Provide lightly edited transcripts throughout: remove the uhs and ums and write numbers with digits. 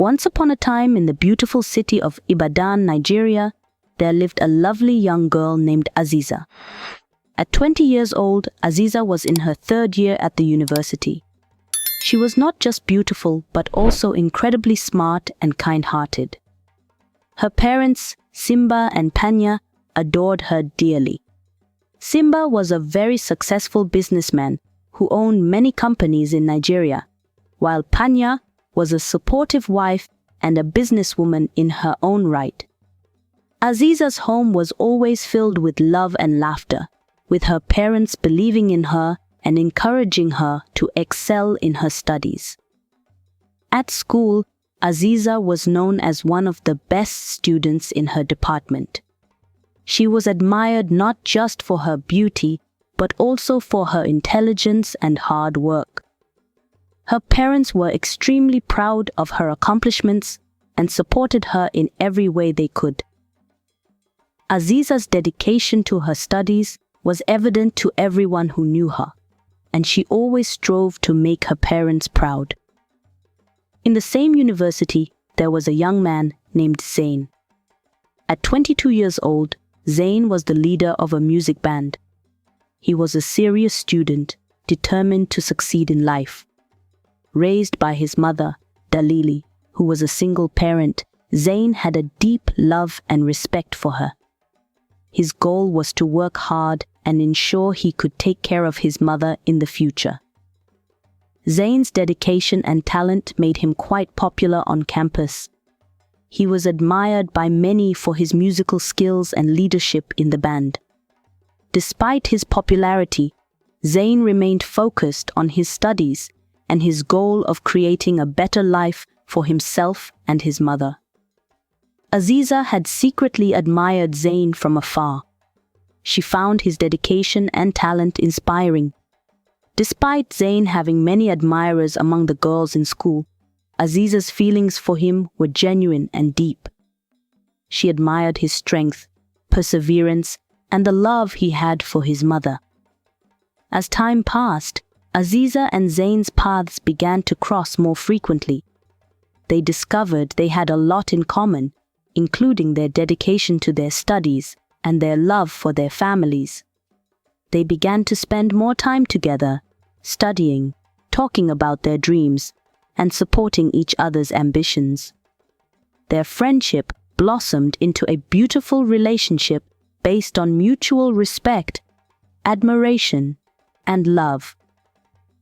Once upon a time in the beautiful city of Ibadan, Nigeria, there lived a lovely young girl named Aziza. At 20 years old, Aziza was in her third year at the university. She was not just beautiful, but also incredibly smart and kind-hearted. Her parents, Simba and Panya, adored her dearly. Simba was a very successful businessman who owned many companies in Nigeria, while Panya was a supportive wife and a businesswoman in her own right. Aziza's home was always filled with love and laughter, with her parents believing in her and encouraging her to excel in her studies. At school, Aziza was known as one of the best students in her department. She was admired not just for her beauty, but also for her intelligence and hard work. Her parents were extremely proud of her accomplishments and supported her in every way they could. Aziza's dedication to her studies was evident to everyone who knew her, and she always strove to make her parents proud. In the same university, there was a young man named Zain. At 22 years old, Zain was the leader of a music band. He was a serious student, determined to succeed in life. Raised by his mother, Dalili, who was a single parent, Zain had a deep love and respect for her. His goal was to work hard and ensure he could take care of his mother in the future. Zain's dedication and talent made him quite popular on campus. He was admired by many for his musical skills and leadership in the band. Despite his popularity, Zain remained focused on his studies and his goal of creating a better life for himself and his mother. Aziza had secretly admired Zain from afar. She found his dedication and talent inspiring. Despite Zain having many admirers among the girls in school, Aziza's feelings for him were genuine and deep. She admired his strength, perseverance, and the love he had for his mother. As time passed, Aziza and Zain's paths began to cross more frequently. They discovered they had a lot in common, including their dedication to their studies and their love for their families. They began to spend more time together, studying, talking about their dreams, and supporting each other's ambitions. Their friendship blossomed into a beautiful relationship based on mutual respect, admiration, and love.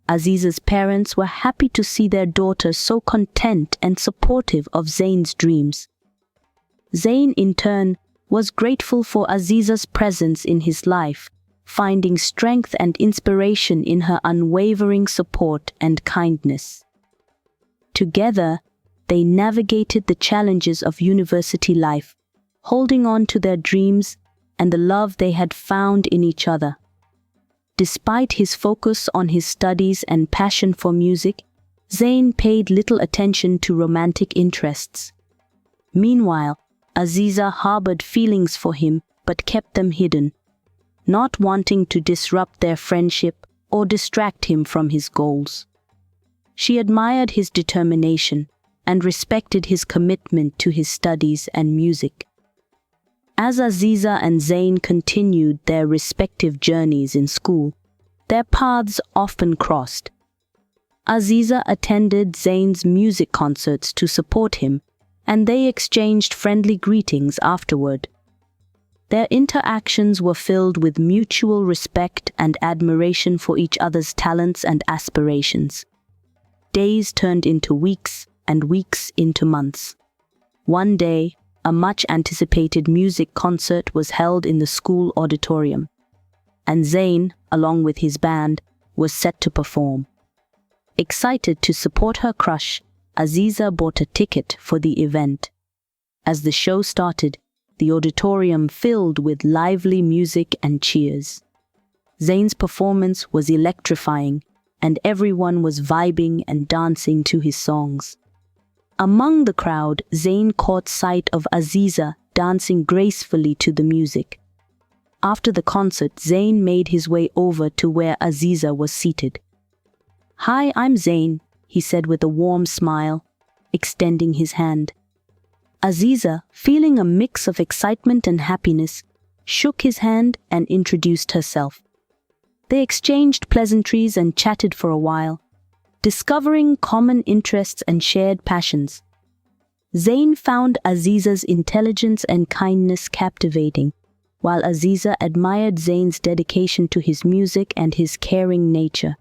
Aziza's parents were happy to see their daughter so content and supportive of Zain's dreams. Zain, in turn, was grateful for Aziza's presence in his life, finding strength and inspiration in her unwavering support and kindness. Together, they navigated the challenges of university life, holding on to their dreams and the love they had found in each other. Despite his focus on his studies and passion for music, Zain paid little attention to romantic interests. Meanwhile, Aziza harbored feelings for him but kept them hidden, not wanting to disrupt their friendship or distract him from his goals. She admired his determination and respected his commitment to his studies and music. As Aziza and Zain continued their respective journeys in school, their paths often crossed. Aziza attended Zain's music concerts to support him, and they exchanged friendly greetings afterward. Their interactions were filled with mutual respect and admiration for each other's talents and aspirations. Days turned into weeks, and weeks into months. One day, a much-anticipated music concert was held in the school auditorium, and Zain, along with his band, was set to perform. Excited to support her crush, Aziza bought a ticket for the event. As the show started, the auditorium filled with lively music and cheers. Zain's performance was electrifying, and everyone was vibing and dancing to his songs. Among the crowd, Zain caught sight of Aziza dancing gracefully to the music. After the concert, Zain made his way over to where Aziza was seated. "Hi, I'm Zain," he said with a warm smile. extending his hand. Aziza, feeling a mix of excitement and happiness, shook his hand and introduced herself. They exchanged pleasantries and chatted for a while, discovering common interests and shared passions. Zain found Aziza's intelligence and kindness captivating, while Aziza admired Zain's dedication to his music and his caring nature.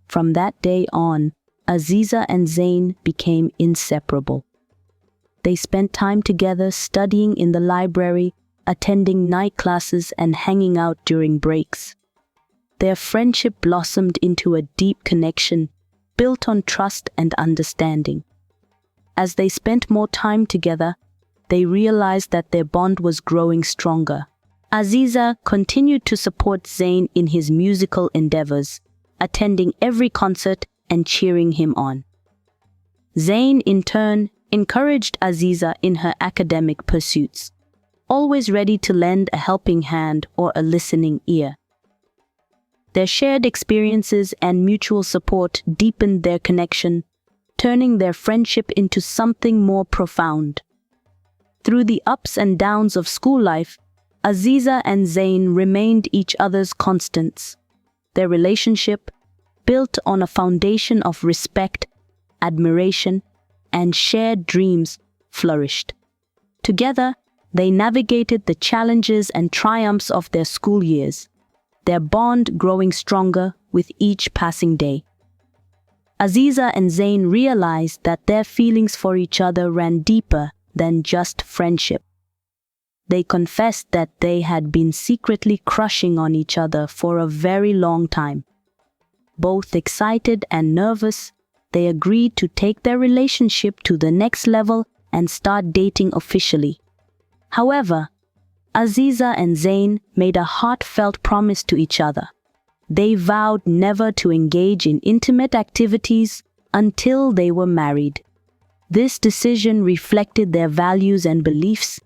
From that day on, Aziza and Zain became inseparable. They spent time together studying in the library, attending night classes, and hanging out during breaks. Their friendship blossomed into a deep connection, built on trust and understanding. As they spent more time together, they realized that their bond was growing stronger. Aziza continued to support Zain in his musical endeavors, attending every concert and cheering him on. Zain, in turn, encouraged Aziza in her academic pursuits, always ready to lend a helping hand or a listening ear. Their shared experiences and mutual support deepened their connection, turning their friendship into something more profound. Through the ups and downs of school life, Aziza and Zain remained each other's constants. Their relationship, built on a foundation of respect, admiration, and shared dreams, flourished. Together, they navigated the challenges and triumphs of their school years, their bond growing stronger with each passing day. Aziza and Zain realized that their feelings for each other ran deeper than just friendship. They confessed that they had been secretly crushing on each other for a very long time. Both excited and nervous, they agreed to take their relationship to the next level and start dating officially. However, Aziza and Zain made a heartfelt promise to each other. They vowed never to engage in intimate activities until they were married. This decision reflected their values and beliefs,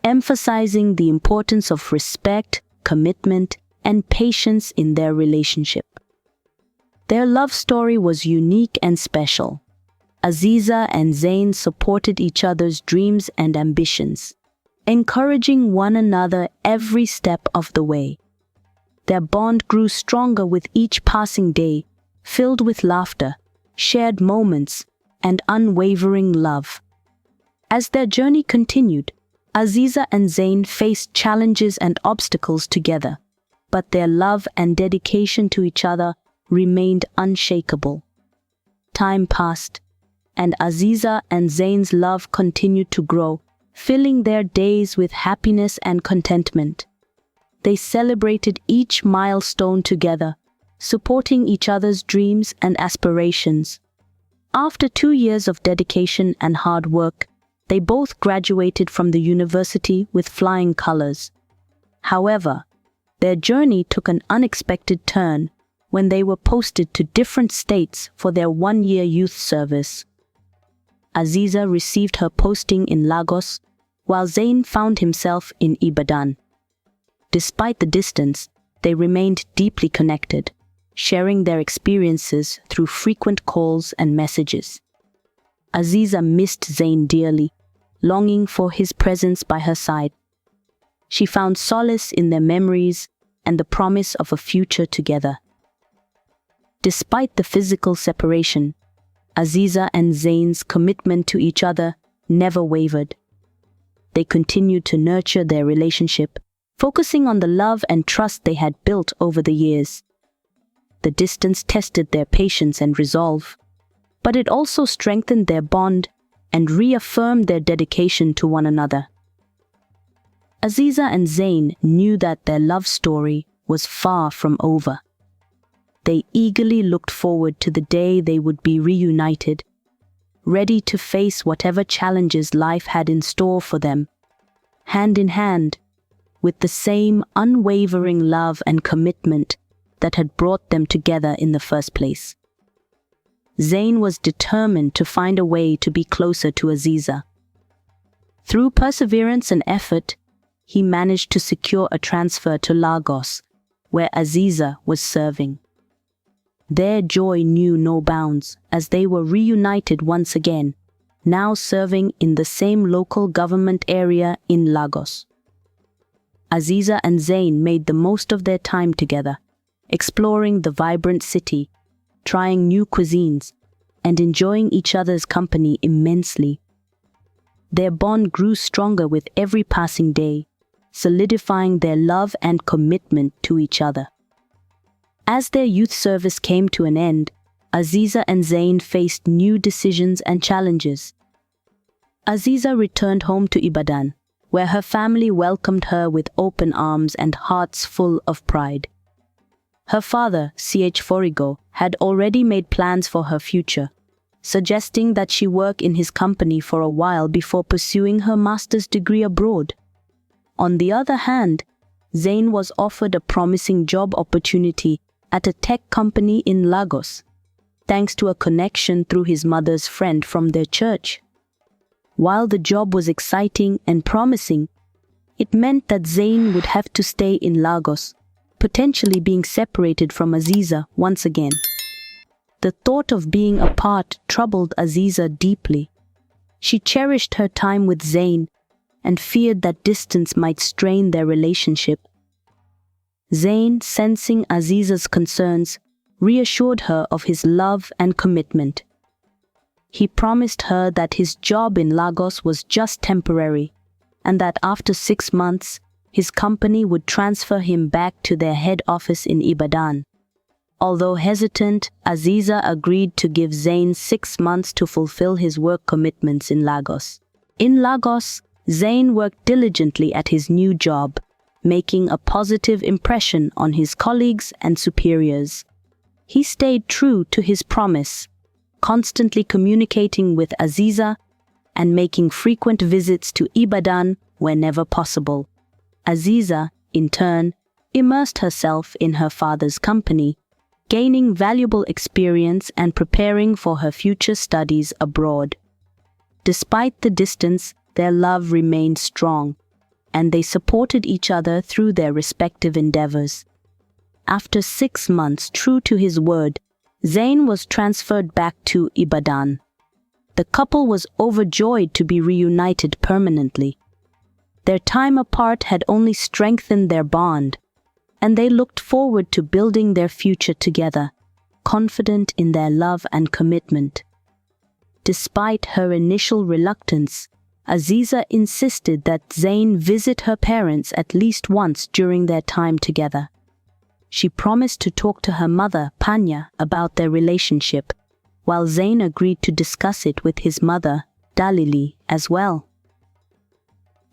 emphasizing the importance of respect, commitment, and patience in their relationship. Their love story was unique and special. Aziza and Zain supported each other's dreams and ambitions, encouraging one another every step of the way. Their bond grew stronger with each passing day, filled with laughter, shared moments, and unwavering love. As their journey continued, Aziza and Zain faced challenges and obstacles together, but their love and dedication to each other remained unshakable. Time passed, and Aziza and Zain's love continued to grow, filling their days with happiness and contentment. They celebrated each milestone together, supporting each other's dreams and aspirations. After 2 years of dedication and hard work, they both graduated from the university with flying colors. However, their journey took an unexpected turn when they were posted to different states for their 1-year youth service. Aziza received her posting in Lagos, while Zain found himself in Ibadan. Despite the distance, they remained deeply connected, sharing their experiences through frequent calls and messages. Aziza missed Zain dearly, longing for his presence by her side. She found solace in their memories and the promise of a future together. Despite the physical separation, Aziza and Zain's commitment to each other never wavered. They continued to nurture their relationship, focusing on the love and trust they had built over the years. The distance tested their patience and resolve, but it also strengthened their bond and reaffirmed their dedication to one another. Aziza and Zain knew that their love story was far from over. They eagerly looked forward to the day they would be reunited, ready to face whatever challenges life had in store for them, hand in hand, with the same unwavering love and commitment that had brought them together in the first place. Zain was determined to find a way to be closer to Aziza. Through perseverance and effort, he managed to secure a transfer to Lagos, where Aziza was serving. Their joy knew no bounds as they were reunited once again, now serving in the same local government area in Lagos. Aziza and Zain made the most of their time together, exploring the vibrant city, trying new cuisines, and enjoying each other's company immensely. Their bond grew stronger with every passing day, solidifying their love and commitment to each other. As their youth service came to an end, Aziza and Zain faced new decisions and challenges. Aziza returned home to Ibadan, where her family welcomed her with open arms and hearts full of pride. Her father, Ch. Forigo, had already made plans for her future, suggesting that she work in his company for a while before pursuing her master's degree abroad. On the other hand, Zain was offered a promising job opportunity at a tech company in Lagos, thanks to a connection through his mother's friend from their church. While the job was exciting and promising, it meant that Zain would have to stay in Lagos, potentially being separated from Aziza once again. The thought of being apart troubled Aziza deeply. She cherished her time with Zain and feared that distance might strain their relationship. Zain, sensing Aziza's concerns, reassured her of his love and commitment. He promised her that his job in Lagos was just temporary, and that after 6 months, his company would transfer him back to their head office in Ibadan. Although hesitant, Aziza agreed to give Zain 6 months to fulfill his work commitments in Lagos. In Lagos, Zain worked diligently at his new job, making a positive impression on his colleagues and superiors. He stayed true to his promise, constantly communicating with Aziza and making frequent visits to Ibadan whenever possible. Aziza, in turn, immersed herself in her father's company, gaining valuable experience and preparing for her future studies abroad. Despite the distance, their love remained strong, and they supported each other through their respective endeavors. After 6 months, true to his word, Zain was transferred back to Ibadan. The couple was overjoyed to be reunited permanently. Their time apart had only strengthened their bond, and they looked forward to building their future together, confident in their love and commitment. Despite her initial reluctance, Aziza insisted that Zain visit her parents at least once during their time together. She promised to talk to her mother, Panya, about their relationship, while Zain agreed to discuss it with his mother, Dalili, as well.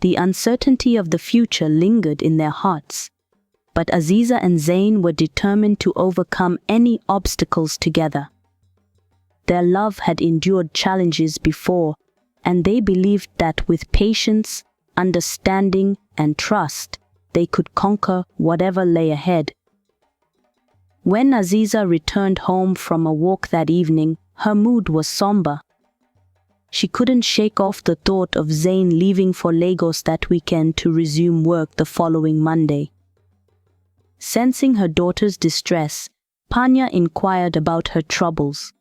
The uncertainty of the future lingered in their hearts, but Aziza and Zain were determined to overcome any obstacles together. Their love had endured challenges before, and they believed that with patience, understanding, and trust, they could conquer whatever lay ahead. When Aziza returned home from a walk that evening, her mood was somber. She couldn't shake off the thought of Zain leaving for Lagos that weekend to resume work the following Monday. Sensing her daughter's distress, Panya inquired about her troubles.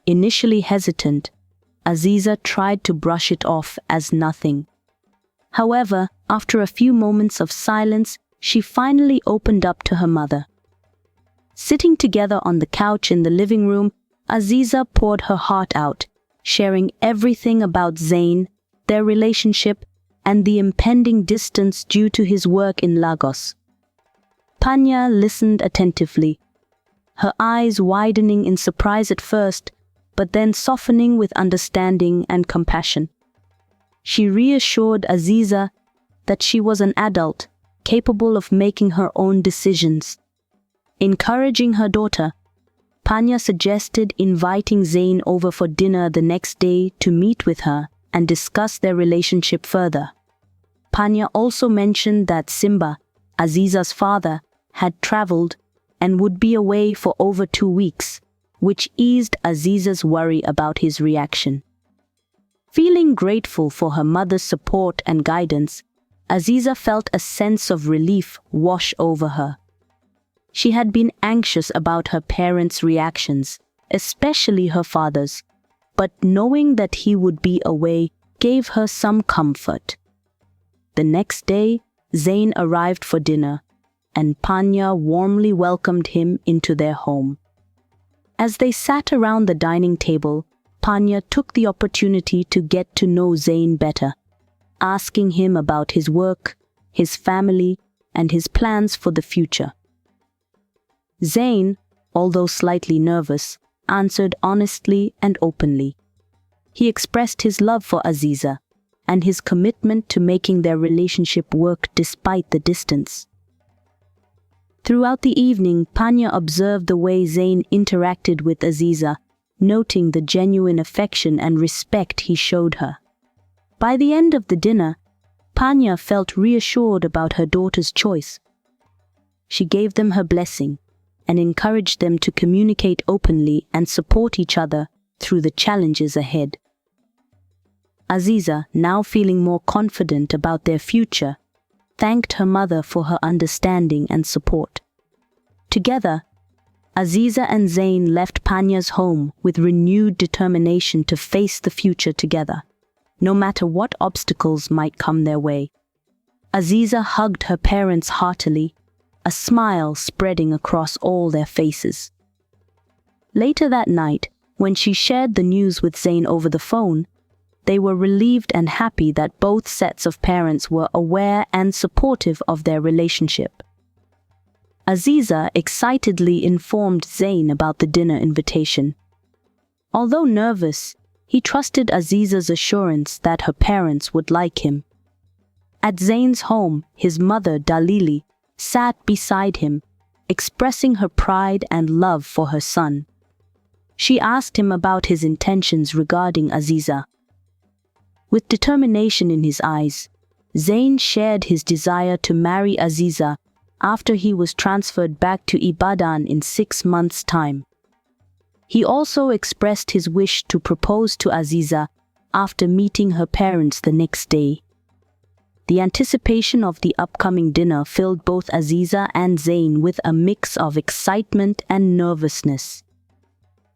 Initially hesitant, Aziza tried to brush it off as nothing. However, after a few moments of silence, she finally opened up to her mother. Sitting together on the couch in the living room, Aziza poured her heart out, sharing everything about Zain, their relationship, and the impending distance due to his work in Lagos. Panya listened attentively, her eyes widening in surprise at first, but then softening with understanding and compassion. She reassured Aziza that she was an adult, capable of making her own decisions. Encouraging her daughter, Panya suggested inviting Zain over for dinner the next day to meet with her and discuss their relationship further. Panya also mentioned that Simba, Aziza's father, had traveled and would be away for over 2 weeks, which eased Aziza's worry about his reaction. Feeling grateful for her mother's support and guidance, Aziza felt a sense of relief wash over her. She had been anxious about her parents' reactions, especially her father's, but knowing that he would be away gave her some comfort. The next day, Zain arrived for dinner, and Panya warmly welcomed him into their home. As they sat around the dining table, Panya took the opportunity to get to know Zain better, asking him about his work, his family, and his plans for the future. Zain, although slightly nervous, answered honestly and openly. He expressed his love for Aziza and his commitment to making their relationship work despite the distance. Throughout the evening, Panya observed the way Zain interacted with Aziza, noting the genuine affection and respect he showed her. By the end of the dinner, Panya felt reassured about her daughter's choice. She gave them her blessing and encouraged them to communicate openly and support each other through the challenges ahead. Aziza, now feeling more confident about their future, thanked her mother for her understanding and support. Together, Aziza and Zain left Panya's home with renewed determination to face the future together, no matter what obstacles might come their way. Aziza hugged her parents heartily, a smile spreading across all their faces. Later that night, when she shared the news with Zain over the phone, they were relieved and happy that both sets of parents were aware and supportive of their relationship. Aziza excitedly informed Zain about the dinner invitation. Although nervous, he trusted Aziza's assurance that her parents would like him. At Zain's home, his mother, Dalili, sat beside him, expressing her pride and love for her son. She asked him about his intentions regarding Aziza. With determination in his eyes, Zain shared his desire to marry Aziza after he was transferred back to Ibadan in 6 months' time. He also expressed his wish to propose to Aziza after meeting her parents the next day. The anticipation of the upcoming dinner filled both Aziza and Zain with a mix of excitement and nervousness.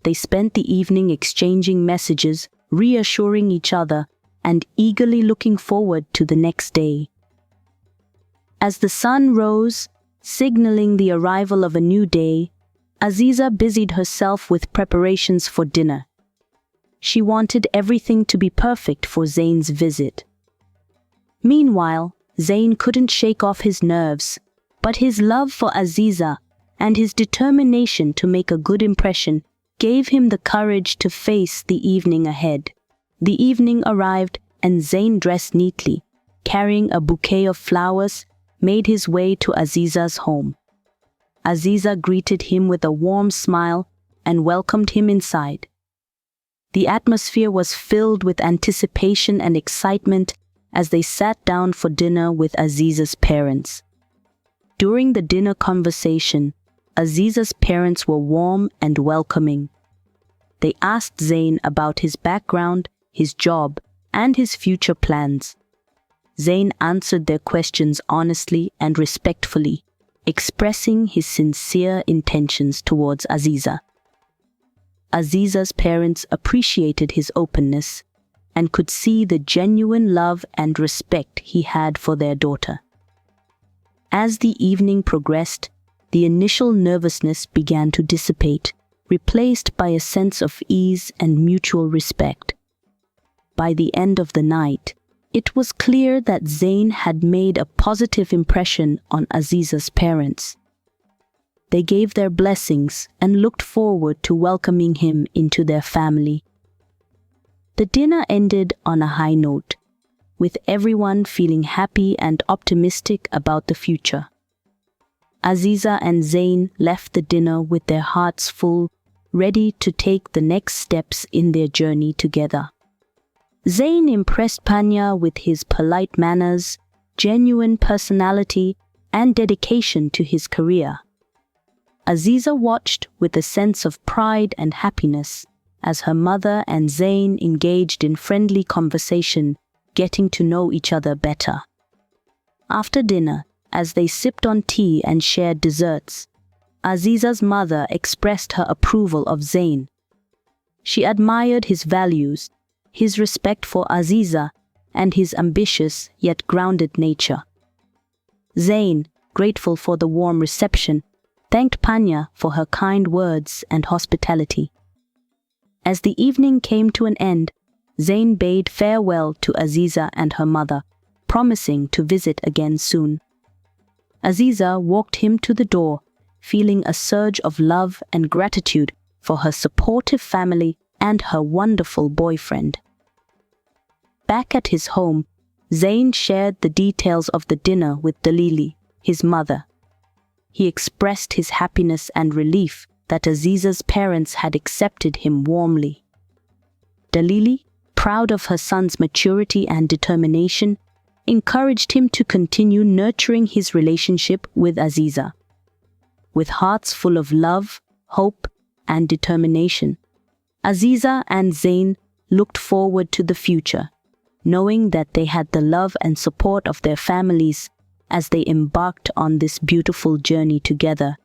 They spent the evening exchanging messages, reassuring each other, and eagerly looking forward to the next day. As the sun rose, signaling the arrival of a new day, Aziza busied herself with preparations for dinner. She wanted everything to be perfect for Zain's visit. Meanwhile, Zain couldn't shake off his nerves, but his love for Aziza and his determination to make a good impression gave him the courage to face the evening ahead. The evening arrived and Zain dressed neatly, carrying a bouquet of flowers, made his way to Aziza's home. Aziza greeted him with a warm smile and welcomed him inside. The atmosphere was filled with anticipation and excitement as they sat down for dinner with Aziza's parents. During the dinner conversation, Aziza's parents were warm and welcoming. They asked Zain about his background, his job, and his future plans. Zain answered their questions honestly and respectfully, expressing his sincere intentions towards Aziza. Aziza's parents appreciated his openness and could see the genuine love and respect he had for their daughter. As the evening progressed, the initial nervousness began to dissipate, replaced by a sense of ease and mutual respect. By the end of the night, it was clear that Zain had made a positive impression on Aziza's parents. They gave their blessings and looked forward to welcoming him into their family. The dinner ended on a high note, with everyone feeling happy and optimistic about the future. Aziza and Zain left the dinner with their hearts full, ready to take the next steps in their journey together. Zain impressed Panya with his polite manners, genuine personality, and dedication to his career. Aziza watched with a sense of pride and happiness as her mother and Zain engaged in friendly conversation, getting to know each other better. After dinner, as they sipped on tea and shared desserts, Aziza's mother expressed her approval of Zain. She admired his values, his respect for Aziza, and his ambitious yet grounded nature. Zain, grateful for the warm reception, thanked Panya for her kind words and hospitality. As the evening came to an end, Zain bade farewell to Aziza and her mother, promising to visit again soon. Aziza walked him to the door, feeling a surge of love and gratitude for her supportive family and her wonderful boyfriend. Back at his home, Zain shared the details of the dinner with Dalili, his mother. He expressed his happiness and relief that Aziza's parents had accepted him warmly. Dalili, proud of her son's maturity and determination, encouraged him to continue nurturing his relationship with Aziza. With hearts full of love, hope, and determination, Aziza and Zain looked forward to the future, knowing that they had the love and support of their families as they embarked on this beautiful journey together.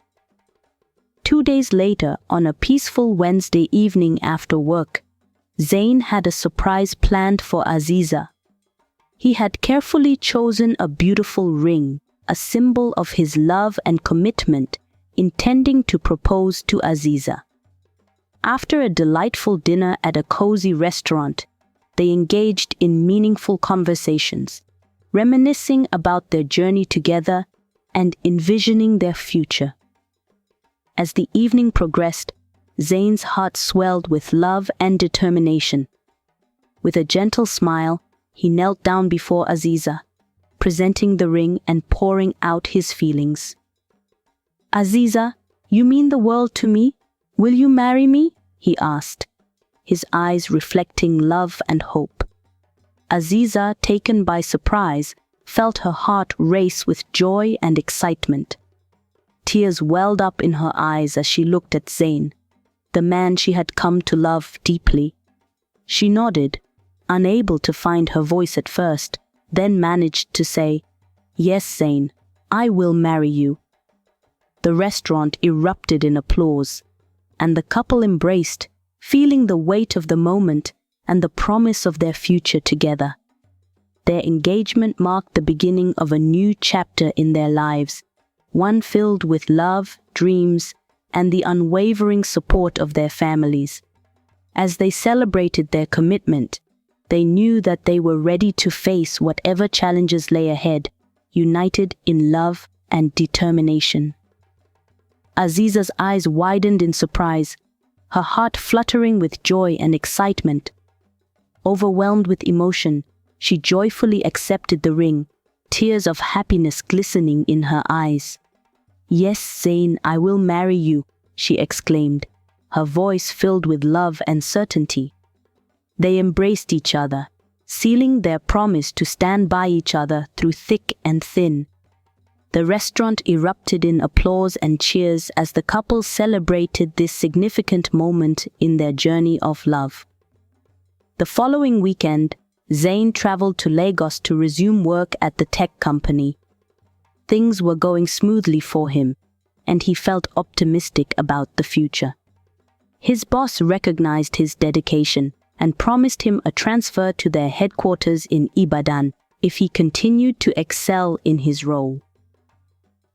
2 days later, on a peaceful Wednesday evening after work, Zain had a surprise planned for Aziza. He had carefully chosen a beautiful ring, a symbol of his love and commitment, intending to propose to Aziza. After a delightful dinner at a cozy restaurant, they engaged in meaningful conversations, reminiscing about their journey together and envisioning their future. As the evening progressed, Zain's heart swelled with love and determination. With a gentle smile, he knelt down before Aziza, presenting the ring and pouring out his feelings. "Aziza, you mean the world to me. Will you marry me?" he asked, his eyes reflecting love and hope. Aziza, taken by surprise, felt her heart race with joy and excitement. Tears welled up in her eyes as she looked at Zain, the man she had come to love deeply. She nodded, unable to find her voice at first, then managed to say, "Yes, Zain, I will marry you." The restaurant erupted in applause, and the couple embraced, feeling the weight of the moment and the promise of their future together. Their engagement marked the beginning of a new chapter in their lives, one filled with love, dreams, and the unwavering support of their families. As they celebrated their commitment, they knew that they were ready to face whatever challenges lay ahead, united in love and determination. Aziza's eyes widened in surprise, her heart fluttering with joy and excitement. Overwhelmed with emotion, she joyfully accepted the ring, tears of happiness glistening in her eyes. "Yes, Zain, I will marry you," she exclaimed, her voice filled with love and certainty. They embraced each other, sealing their promise to stand by each other through thick and thin. The restaurant erupted in applause and cheers as the couple celebrated this significant moment in their journey of love. The following weekend, Zain traveled to Lagos to resume work at the tech company. Things were going smoothly for him, and he felt optimistic about the future. His boss recognized his dedication and promised him a transfer to their headquarters in Ibadan if he continued to excel in his role.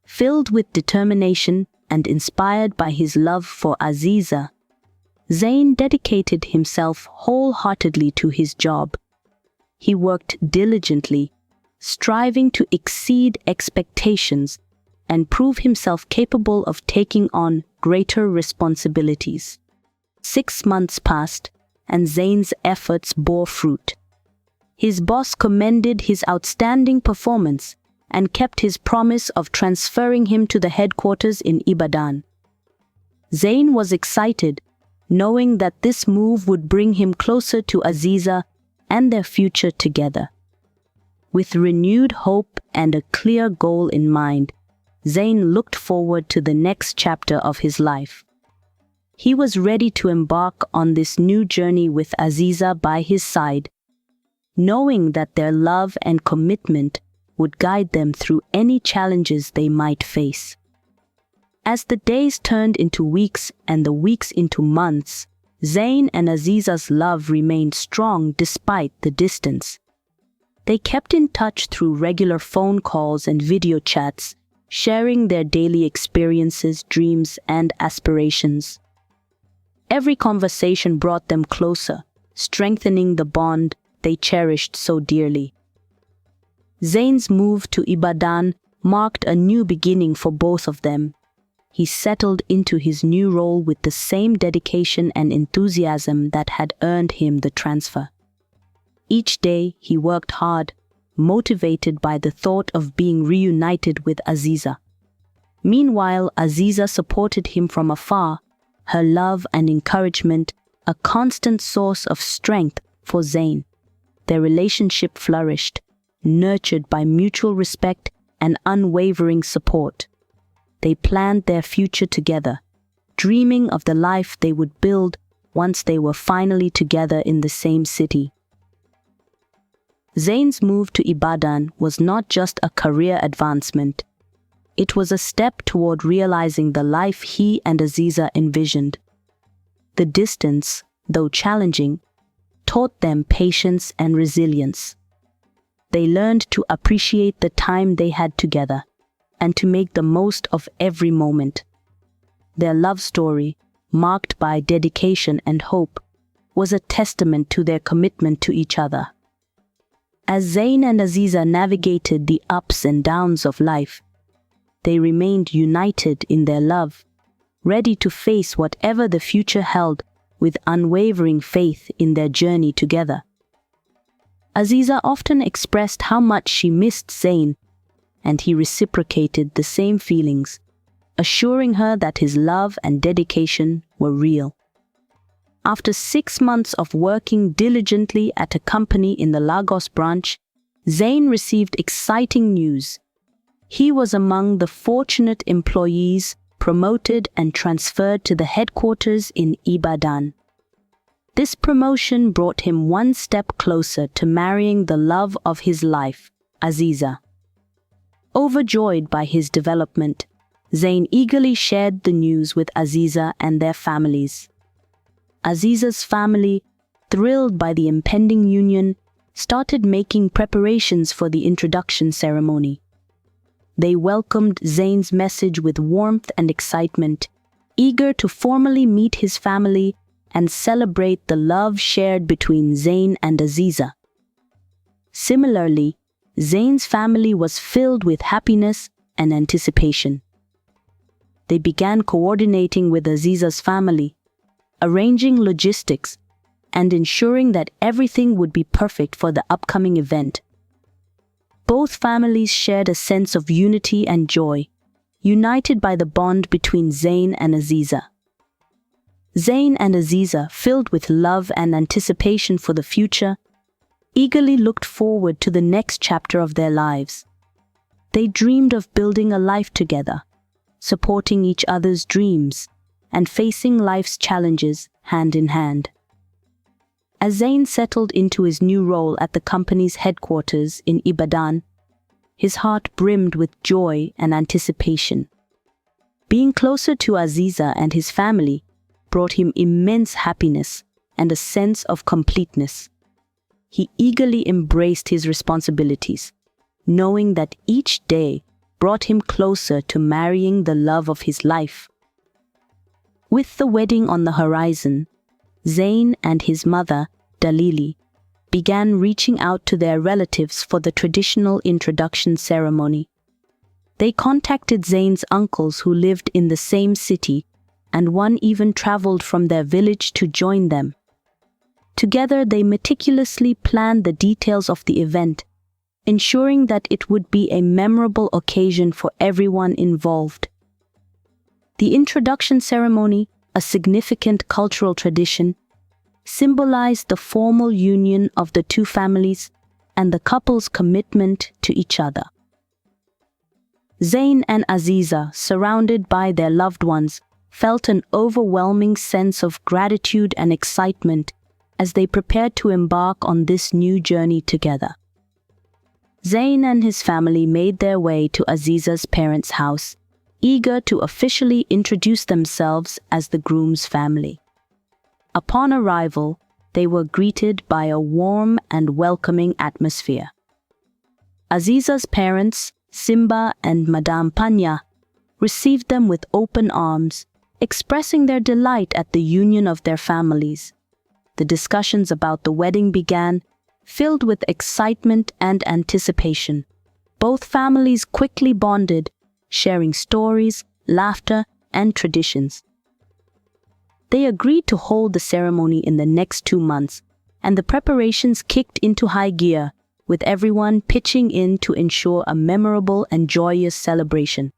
Filled with determination and inspired by his love for Aziza, Zain dedicated himself wholeheartedly to his job. He worked diligently, striving to exceed expectations and prove himself capable of taking on greater responsibilities. 6 months passed, and Zain's efforts bore fruit. His boss commended his outstanding performance and kept his promise of transferring him to the headquarters in Ibadan. Zain was excited, knowing that this move would bring him closer to Aziza and their future together. With renewed hope and a clear goal in mind, Zain looked forward to the next chapter of his life. He was ready to embark on this new journey with Aziza by his side, knowing that their love and commitment would guide them through any challenges they might face. As the days turned into weeks and the weeks into months, Zayn and Aziza's love remained strong despite the distance. They kept in touch through regular phone calls and video chats, sharing their daily experiences, dreams, and aspirations. Every conversation brought them closer, strengthening the bond they cherished so dearly. Zayn's move to Ibadan marked a new beginning for both of them. He settled into his new role with the same dedication and enthusiasm that had earned him the transfer. Each day he worked hard, motivated by the thought of being reunited with Aziza. Meanwhile, Aziza supported him from afar, her love and encouragement a constant source of strength for Zayn. Their relationship flourished, nurtured by mutual respect and unwavering support. They planned their future together, dreaming of the life they would build once they were finally together in the same city. Zayn's move to Ibadan was not just a career advancement. It was a step toward realizing the life he and Aziza envisioned. The distance, though challenging, taught them patience and resilience. They learned to appreciate the time they had together and to make the most of every moment. Their love story, marked by dedication and hope, was a testament to their commitment to each other. As Zayn and Aziza navigated the ups and downs of life, they remained united in their love, ready to face whatever the future held with unwavering faith in their journey together. Aziza often expressed how much she missed Zayn, and he reciprocated the same feelings, assuring her that his love and dedication were real. After 6 months of working diligently at a company in the Lagos branch, Zayn received exciting news. He was among the fortunate employees promoted and transferred to the headquarters in Ibadan. This promotion brought him one step closer to marrying the love of his life, Aziza. Overjoyed by his development, Zayn eagerly shared the news with Aziza and their families. Aziza's family, thrilled by the impending union, started making preparations for the introduction ceremony. They welcomed Zayn's message with warmth and excitement, eager to formally meet his family and celebrate the love shared between Zayn and Aziza. Similarly, Zayn's family was filled with happiness and anticipation. They began coordinating with Aziza's family, arranging logistics, and ensuring that everything would be perfect for the upcoming event. Both families shared a sense of unity and joy, united by the bond between Zayn and Aziza. Zayn and Aziza, filled with love and anticipation for the future, eagerly looked forward to the next chapter of their lives. They dreamed of building a life together, supporting each other's dreams, and facing life's challenges hand in hand. As Zayn settled into his new role at the company's headquarters in Ibadan, his heart brimmed with joy and anticipation. Being closer to Aziza and his family brought him immense happiness and a sense of completeness. He eagerly embraced his responsibilities, knowing that each day brought him closer to marrying the love of his life. With the wedding on the horizon, Zayn and his mother, Dalili, began reaching out to their relatives for the traditional introduction ceremony. They contacted Zayn's uncles who lived in the same city, and one even traveled from their village to join them. Together, they meticulously planned the details of the event, ensuring that it would be a memorable occasion for everyone involved. The introduction ceremony, a significant cultural tradition, symbolized the formal union of the two families and the couple's commitment to each other. Zayn and Aziza, surrounded by their loved ones, felt an overwhelming sense of gratitude and excitement as they prepared to embark on this new journey together. Zayn and his family made their way to Aziza's parents' house, eager to officially introduce themselves as the groom's family. Upon arrival, they were greeted by a warm and welcoming atmosphere. Aziza's parents, Simba and Madame Panya, received them with open arms, expressing their delight at the union of their families. The discussions about the wedding began, filled with excitement and anticipation. Both families quickly bonded, sharing stories, laughter, and traditions. They agreed to hold the ceremony in the next 2 months, and the preparations kicked into high gear, with everyone pitching in to ensure a memorable and joyous celebration.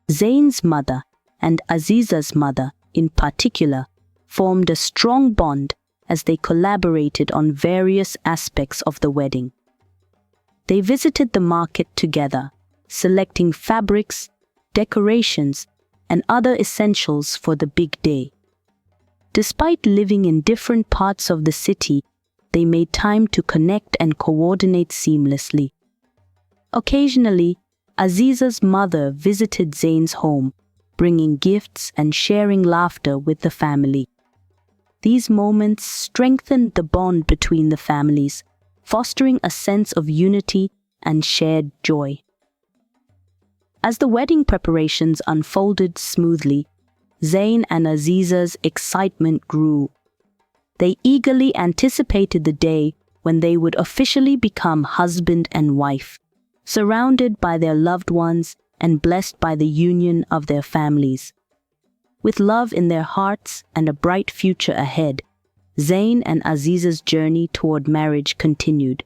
Zain's mother and Aziza's mother, in particular, formed a strong bond as they collaborated on various aspects of the wedding. They visited the market together, selecting fabrics, decorations, and other essentials for the big day. Despite living in different parts of the city, they made time to connect and coordinate seamlessly. Occasionally, Aziza's mother visited Zain's home, bringing gifts and sharing laughter with the family. These moments strengthened the bond between the families, fostering a sense of unity and shared joy. As the wedding preparations unfolded smoothly, Zain and Aziza's excitement grew. They eagerly anticipated the day when they would officially become husband and wife, surrounded by their loved ones and blessed by the union of their families. With love in their hearts and a bright future ahead, Zain and Aziza's journey toward marriage continued,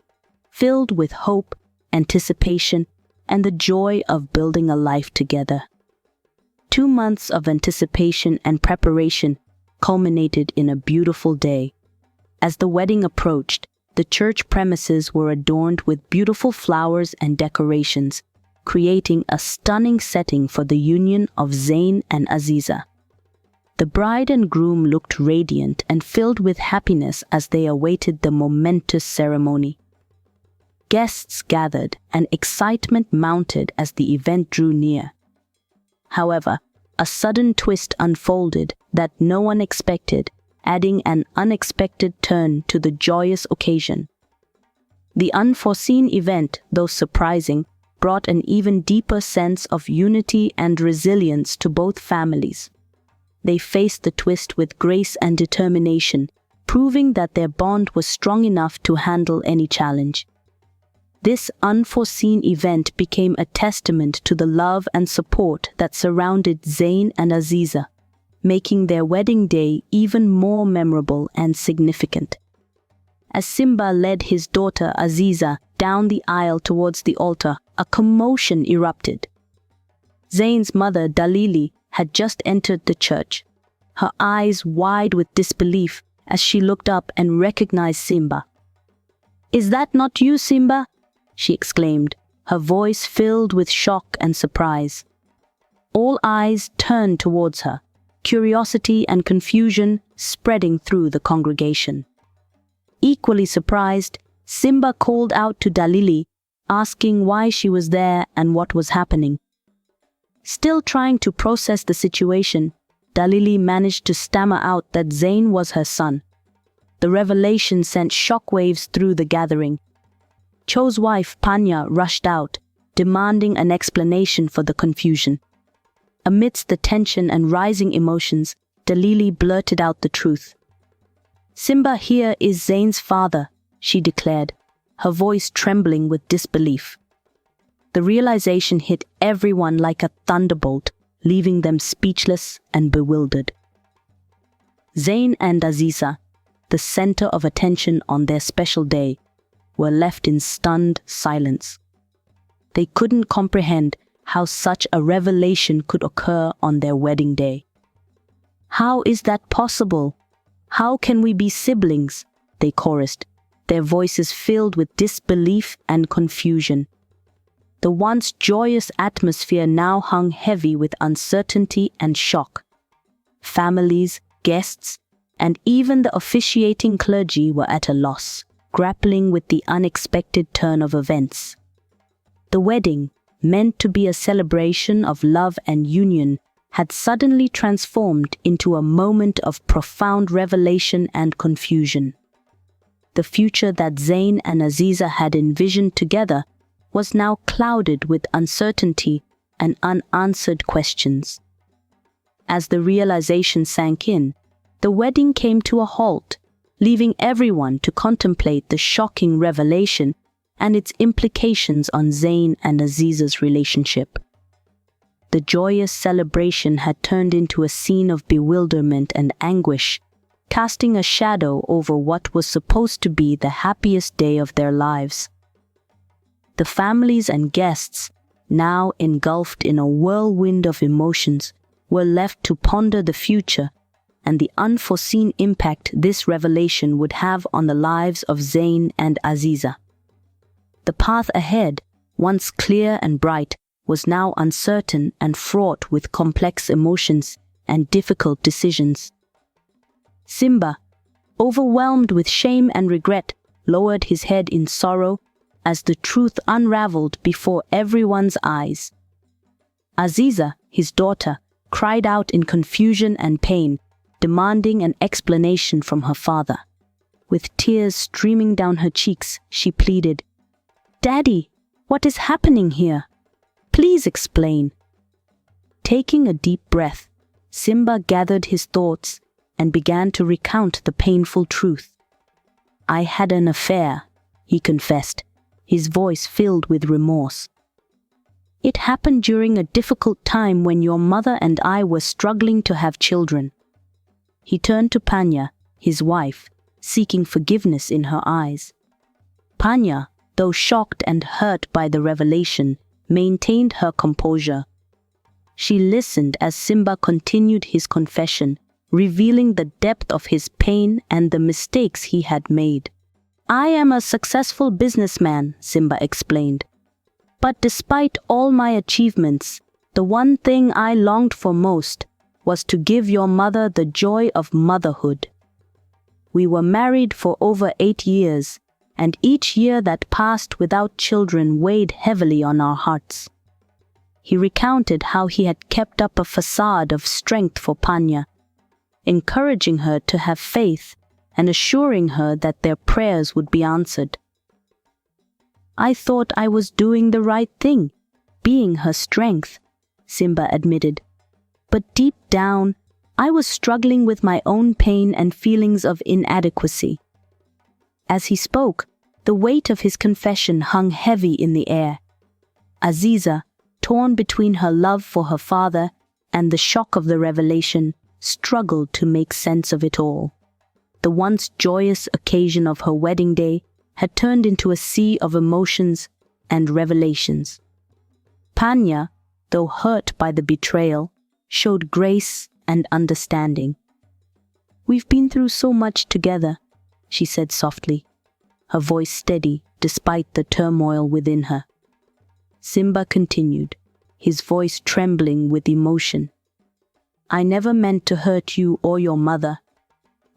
filled with hope, anticipation, and the joy of building a life together. 2 months of anticipation and preparation culminated in a beautiful day. As the wedding approached, the church premises were adorned with beautiful flowers and decorations, creating a stunning setting for the union of Zain and Aziza. The bride and groom looked radiant and filled with happiness as they awaited the momentous ceremony. Guests gathered and excitement mounted as the event drew near. However, a sudden twist unfolded that no one expected, adding an unexpected turn to the joyous occasion. The unforeseen event, though surprising, brought an even deeper sense of unity and resilience to both families. They faced the twist with grace and determination, proving that their bond was strong enough to handle any challenge. This unforeseen event became a testament to the love and support that surrounded Zain and Aziza, making their wedding day even more memorable and significant. As Simba led his daughter Aziza down the aisle towards the altar, a commotion erupted. Zain's mother Dalili had just entered the church, her eyes wide with disbelief as she looked up and recognized Simba. "Is that not you, Simba?" she exclaimed, her voice filled with shock and surprise. All eyes turned towards her, curiosity and confusion spreading through the congregation. Equally surprised, Simba called out to Dalili, asking why she was there and what was happening. Still trying to process the situation, Dalili managed to stammer out that Zain was her son. The revelation sent shockwaves through the gathering. Cho's wife Panya rushed out, demanding an explanation for the confusion. Amidst the tension and rising emotions, Dalili blurted out the truth. "Simba here is Zain's father," she declared, her voice trembling with disbelief. The realization hit everyone like a thunderbolt, leaving them speechless and bewildered. Zain and Aziza, the center of attention on their special day, were left in stunned silence. They couldn't comprehend how such a revelation could occur on their wedding day. "How is that possible? How can we be siblings?" they chorused, their voices filled with disbelief and confusion. The once joyous atmosphere now hung heavy with uncertainty and shock. Families, guests, and even the officiating clergy were at a loss, grappling with the unexpected turn of events. The wedding, meant to be a celebration of love and union, had suddenly transformed into a moment of profound revelation and confusion. The future that Zayn and Aziza had envisioned together was now clouded with uncertainty and unanswered questions. As the realization sank in, the wedding came to a halt, leaving everyone to contemplate the shocking revelation and its implications on Zayn and Aziza's relationship. The joyous celebration had turned into a scene of bewilderment and anguish, casting a shadow over what was supposed to be the happiest day of their lives. The families and guests, now engulfed in a whirlwind of emotions, were left to ponder the future and the unforeseen impact this revelation would have on the lives of Zayn and Aziza. The path ahead, once clear and bright, was now uncertain and fraught with complex emotions and difficult decisions. Simba, overwhelmed with shame and regret, lowered his head in sorrow as the truth unraveled before everyone's eyes. Aziza, his daughter, cried out in confusion and pain, demanding an explanation from her father. With tears streaming down her cheeks, she pleaded, "Daddy, what is happening here? Please explain." Taking a deep breath, Simba gathered his thoughts and began to recount the painful truth. "I had an affair," he confessed, his voice filled with remorse. "It happened during a difficult time when your mother and I were struggling to have children." He turned to Panya, his wife, seeking forgiveness in her eyes. Panya, though shocked and hurt by the revelation, maintained her composure. She listened as Simba continued his confession, revealing the depth of his pain and the mistakes he had made. "I am a successful businessman," Simba explained. "But despite all my achievements, the one thing I longed for most was to give your mother the joy of motherhood. We were married for over 8 years, and each year that passed without children weighed heavily on our hearts." He recounted how he had kept up a facade of strength for Panya, encouraging her to have faith and assuring her that their prayers would be answered. "I thought I was doing the right thing, being her strength," Simba admitted. "But deep down, I was struggling with my own pain and feelings of inadequacy." As he spoke, the weight of his confession hung heavy in the air. Aziza, torn between her love for her father and the shock of the revelation, struggled to make sense of it all. The once joyous occasion of her wedding day had turned into a sea of emotions and revelations. Panya, though hurt by the betrayal, showed grace and understanding. "We've been through so much together," she said softly, her voice steady despite the turmoil within her. Simba continued, his voice trembling with emotion. "I never meant to hurt you or your mother.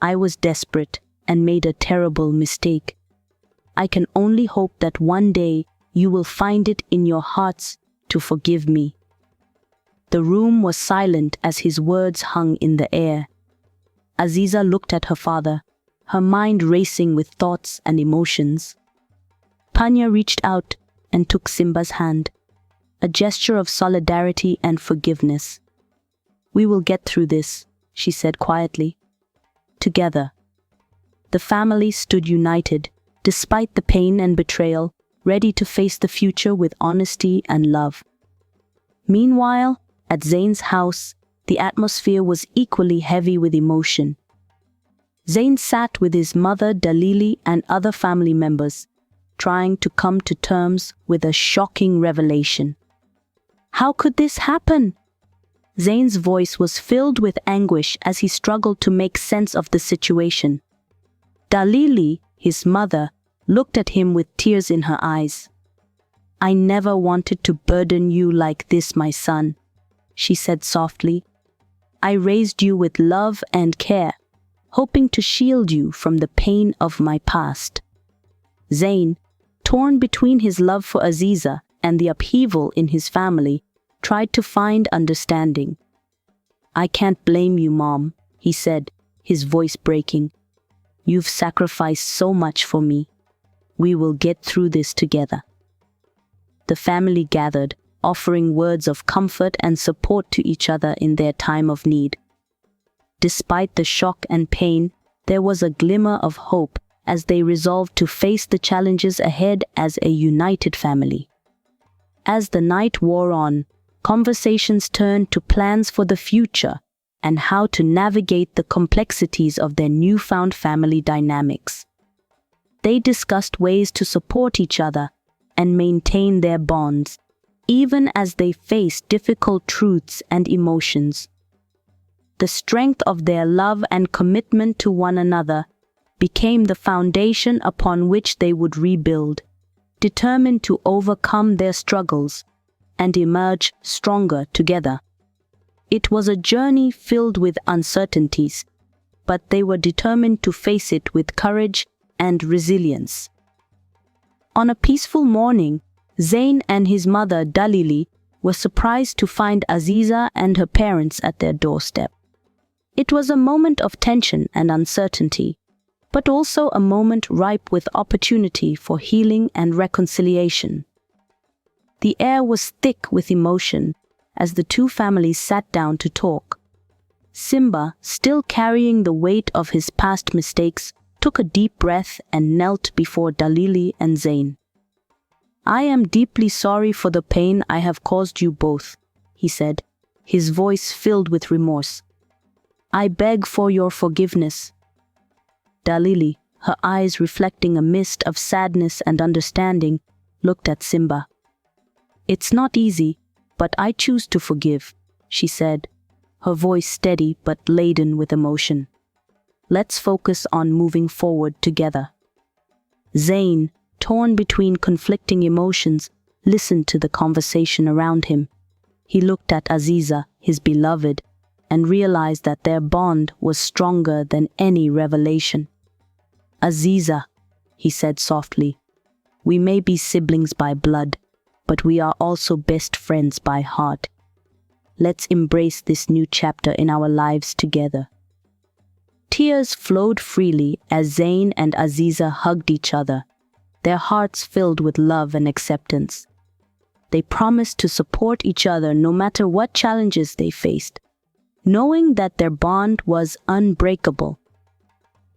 I was desperate and made a terrible mistake. I can only hope that one day you will find it in your hearts to forgive me." The room was silent as his words hung in the air. Aziza looked at her father, her mind racing with thoughts and emotions. Panya reached out and took Simba's hand, a gesture of solidarity and forgiveness. "We will get through this," she said quietly. Together. The family stood united, despite the pain and betrayal, ready to face the future with honesty and love. Meanwhile, at Zayn's house, the atmosphere was equally heavy with emotion. Zayn sat with his mother Dalili and other family members, trying to come to terms with a shocking revelation. "How could this happen?" Zayn's voice was filled with anguish as he struggled to make sense of the situation. Dalili, his mother, looked at him with tears in her eyes. "I never wanted to burden you like this, my son," she said softly. "I raised you with love and care, hoping to shield you from the pain of my past." Zayn, torn between his love for Aziza and the upheaval in his family, tried to find understanding. "I can't blame you, Mom," he said, his voice breaking. "You've sacrificed so much for me. We will get through this together." The family gathered, offering words of comfort and support to each other in their time of need. Despite the shock and pain, there was a glimmer of hope as they resolved to face the challenges ahead as a united family. As the night wore on, conversations turned to plans for the future and how to navigate the complexities of their newfound family dynamics. They discussed ways to support each other and maintain their bonds, even as they faced difficult truths and emotions. The strength of their love and commitment to one another became the foundation upon which they would rebuild, determined to overcome their struggles and emerge stronger together. It was a journey filled with uncertainties, but they were determined to face it with courage and resilience. On a peaceful morning, Zain and his mother Dalili were surprised to find Aziza and her parents at their doorstep. It was a moment of tension and uncertainty, but also a moment ripe with opportunity for healing and reconciliation. The air was thick with emotion as the two families sat down to talk. Simba, still carrying the weight of his past mistakes, took a deep breath and knelt before Dalili and Zain. "I am deeply sorry for the pain I have caused you both," he said, his voice filled with remorse. "I beg for your forgiveness." Dalili, her eyes reflecting a mist of sadness and understanding, looked at Simba. "It's not easy, but I choose to forgive," she said, her voice steady but laden with emotion. "Let's focus on moving forward together." Zain, torn between conflicting emotions, listened to the conversation around him. He looked at Aziza, his beloved, and realized that their bond was stronger than any revelation. "Aziza," he said softly, "we may be siblings by blood, but we are also best friends by heart. Let's embrace this new chapter in our lives together." Tears flowed freely as Zain and Aziza hugged each other, their hearts filled with love and acceptance. They promised to support each other no matter what challenges they faced, knowing that their bond was unbreakable.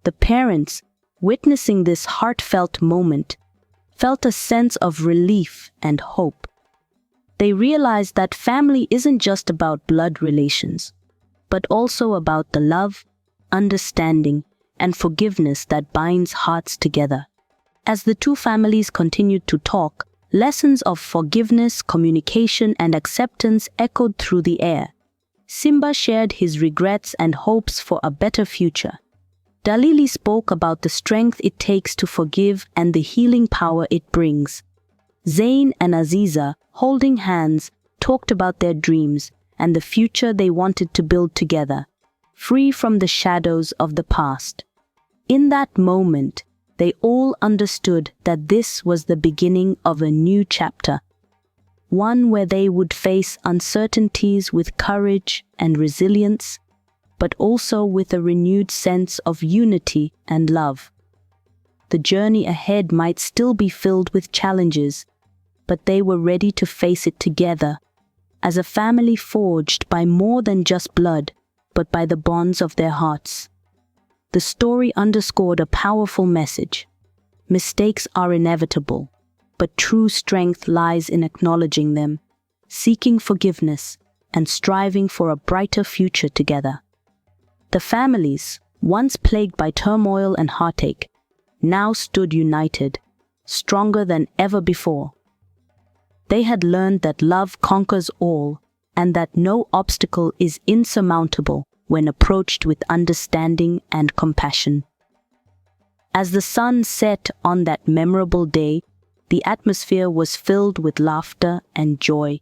The parents, witnessing this heartfelt moment, felt a sense of relief and hope. They realized that family isn't just about blood relations, but also about the love, understanding, and forgiveness that binds hearts together. As the two families continued to talk, lessons of forgiveness, communication, and acceptance echoed through the air. Simba shared his regrets and hopes for a better future. Dalili spoke about the strength it takes to forgive and the healing power it brings. Zain and Aziza, holding hands, talked about their dreams and the future they wanted to build together, free from the shadows of the past. In that moment, they all understood that this was the beginning of a new chapter, one where they would face uncertainties with courage and resilience, but also with a renewed sense of unity and love. The journey ahead might still be filled with challenges, but they were ready to face it together, as a family forged by more than just blood, but by the bonds of their hearts. The story underscored a powerful message. Mistakes are inevitable, but true strength lies in acknowledging them, seeking forgiveness, and striving for a brighter future together. The families, once plagued by turmoil and heartache, now stood united, stronger than ever before. They had learned that love conquers all, and that no obstacle is insurmountable when approached with understanding and compassion. As the sun set on that memorable day, the atmosphere was filled with laughter and joy.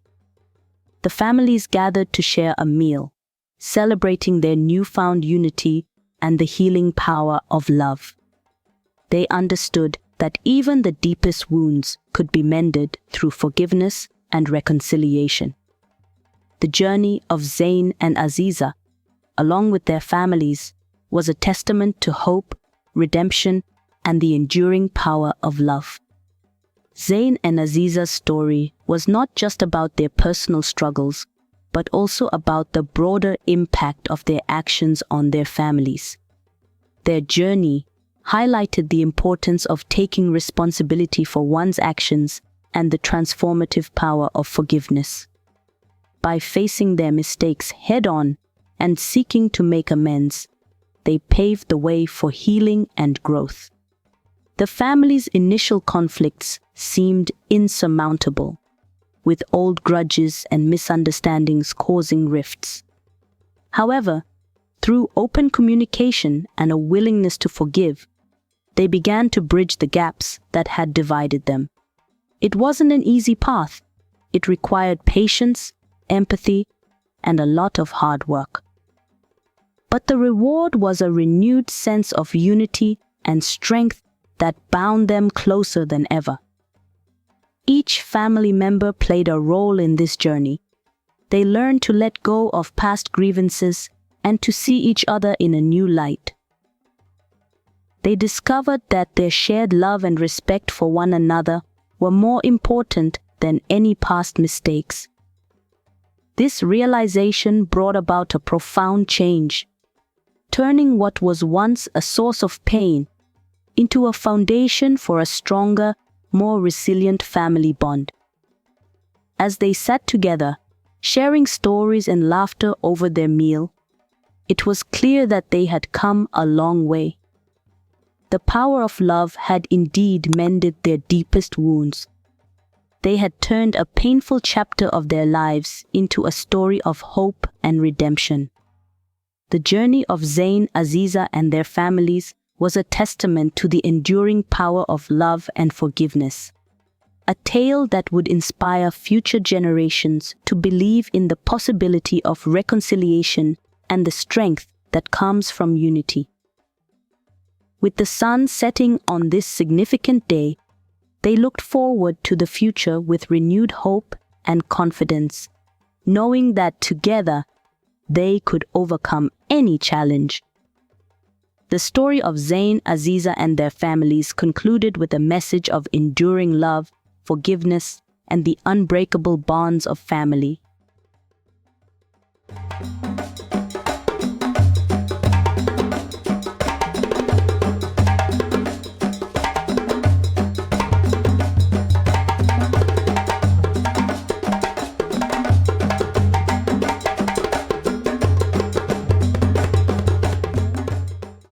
The families gathered to share a meal, celebrating their newfound unity and the healing power of love. They understood that even the deepest wounds could be mended through forgiveness and reconciliation. The journey of Zain and Aziza along with their families, was a testament to hope, redemption, and the enduring power of love. Zayn and Aziza's story was not just about their personal struggles, but also about the broader impact of their actions on their families. Their journey highlighted the importance of taking responsibility for one's actions and the transformative power of forgiveness. By facing their mistakes head-on and seeking to make amends, they paved the way for healing and growth. The family's initial conflicts seemed insurmountable, with old grudges and misunderstandings causing rifts. However, through open communication and a willingness to forgive, they began to bridge the gaps that had divided them. It wasn't an easy path. It required patience, empathy, and a lot of hard work. But the reward was a renewed sense of unity and strength that bound them closer than ever. Each family member played a role in this journey. They learned to let go of past grievances and to see each other in a new light. They discovered that their shared love and respect for one another were more important than any past mistakes. This realization brought about a profound change, turning what was once a source of pain into a foundation for a stronger, more resilient family bond. As they sat together, sharing stories and laughter over their meal, it was clear that they had come a long way. The power of love had indeed mended their deepest wounds. They had turned a painful chapter of their lives into a story of hope and redemption. The journey of Zayn, Aziza, and their families was a testament to the enduring power of love and forgiveness. A tale that would inspire future generations to believe in the possibility of reconciliation and the strength that comes from unity. With the sun setting on this significant day, they looked forward to the future with renewed hope and confidence, knowing that together they could overcome any challenge. The story of Zayn, Aziza, and their families concluded with a message of enduring love, forgiveness, and the unbreakable bonds of family.